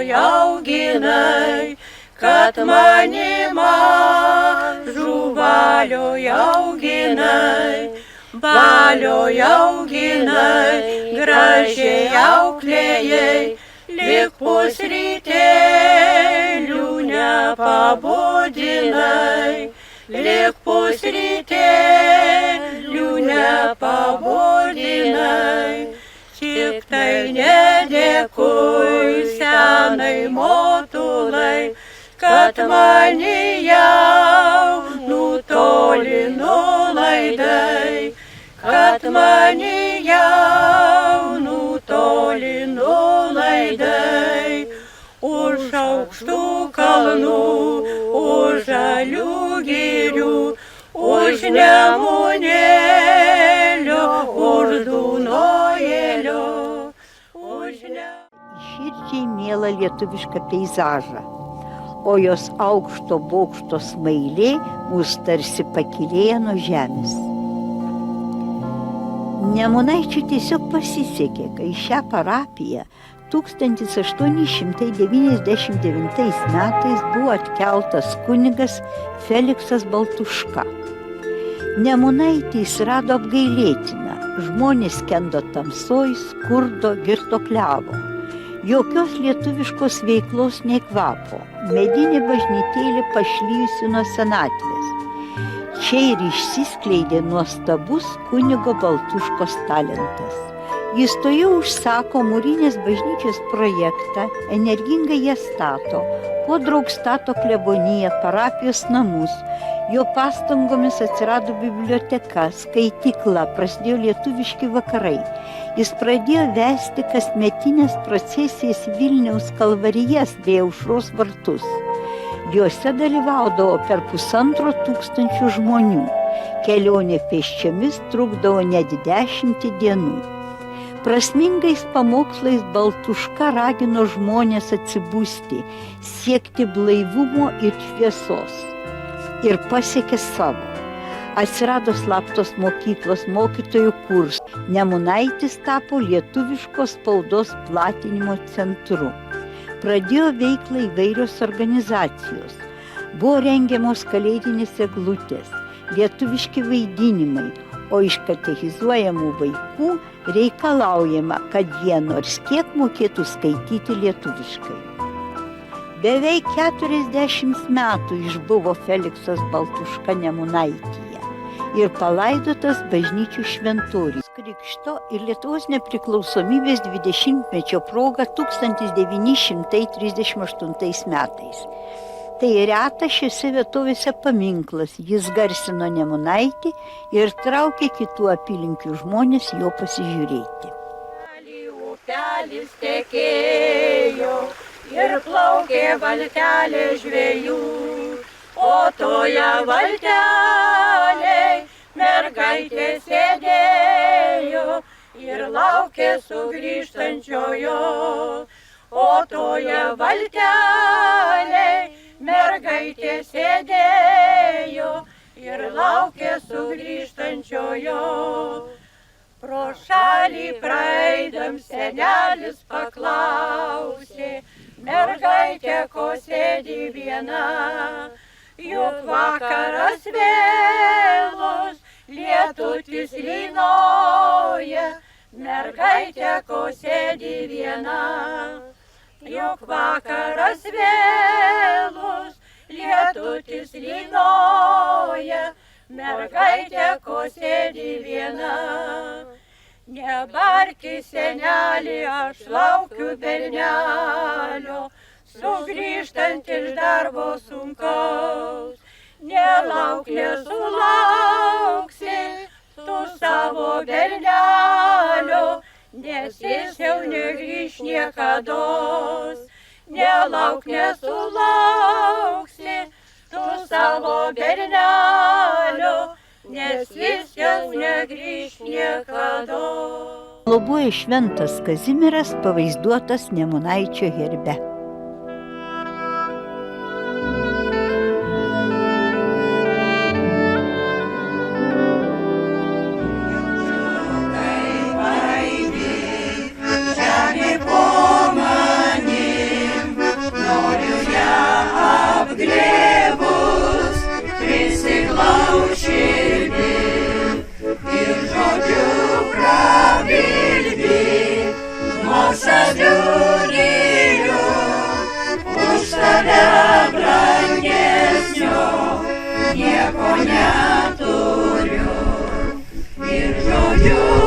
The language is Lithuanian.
auginai, kad mane mažų valioje auginai, valioje auginai, gražiai auklėjai, lyg pusrytėlių nepabudinai, lyg pusrytėlių nepabudinai. Tik tai nedėkuj senai motulai, kad mane jaunų toli nulaidai, kad mane jaunų toli nulaidai. Už aukštų kalnų, už žalių girių, už Nemunėlio, už Dunojėlio, už Širdžiai mielą lietuvišką peizažą, o jos aukšto bokšto smailė mus tarsi pakylėja nuo žemės. Nemunaičiui tiesiog pasisekė, kai šią parapiją 1899 metais buvo atkeltas kunigas Feliksas Baltuška. Nemunaitį jis rado apgailėtiną, žmonės skendo tamsoj, skurdo, girtuokliavo. Jokios lietuviškos veiklos nei kvapo, medinė bažnytėlė pašlyjusi nuo senatvės. Čia ir išsiskleidė nuostabus kunigo Baltuškos talentas. Jis tuojau užsako mūrinės bažnyčios projektą, energingai ją stato, podraug stato kleboniją, parapijos namus. Jo pastangomis atsirado biblioteka, skaitykla, prasidėjo lietuviški vakarai. Jis pradėjo vesti kasmetinės procesijas Vilniaus kalvarijas bei Aušros vartus. Jose dalyvaudavo per 1500 žmonių. Kelionė pėsčiomis trukdavo net 10 dienų. Prasmingais pamokslais Baltuška ragino žmonės atsibusti, siekti blaivumo ir šviesos. Ir pasiekė savo. Atsirado slaptos mokyklos, mokytojų kursai. Nemunaitis tapo lietuviškos spaudos platinimo centru. Pradėjo veiklą įvairios organizacijos. Buvo rengiamos kalėdinės eglutės, lietuviški vaidinimai, o iš katechizuojamų vaikų reikalaujama, kad jie nors kiek mokėtų skaityti lietuviškai. Beveik 40 metų išbuvo Feliksas Baltuška Nemunaityje ir palaidotas bažnyčių šventoriuje. Krikšto ir Lietuvos nepriklausomybės 20-mečio proga 1938 metais. Tai retas šiose vietovėse paminklas, jis garsino Nemunaitį ir traukė kitų apylinkių žmonės jo pasižiūrėti. Upelis tekėjo ir plaukė valtelė žvejų, o toje valtelėj mergaitė sėdėjo ir laukė sugrįžtančiojo, o toje valtelėj mergaitė sėdėjo ir laukė sugrįžtančiojo. Pro šalį praeidam senelis paklausė, mergaitė, ko sėdi viena, juk vakaras vėlus, lietutis lynoja, mergaitė, ko sėdi viena. Juk vakaras vėlus, lietutis lynoja, mergaitė, ko sėdi viena. Nebarki, senelį, aš laukiu bernelio, sugrįžtant iš darbo sunkaus. Nelauk, nesulauksi tu savo bernelio, nes jis jau negrįš niekados. Nelauk, nesulauksi tu savo bernelio, nes jis jau negrįš niekados. Globoja šventas Kazimieras, pavaizduotas Nemunaičio herbe. nieko neturiu ir žodžiu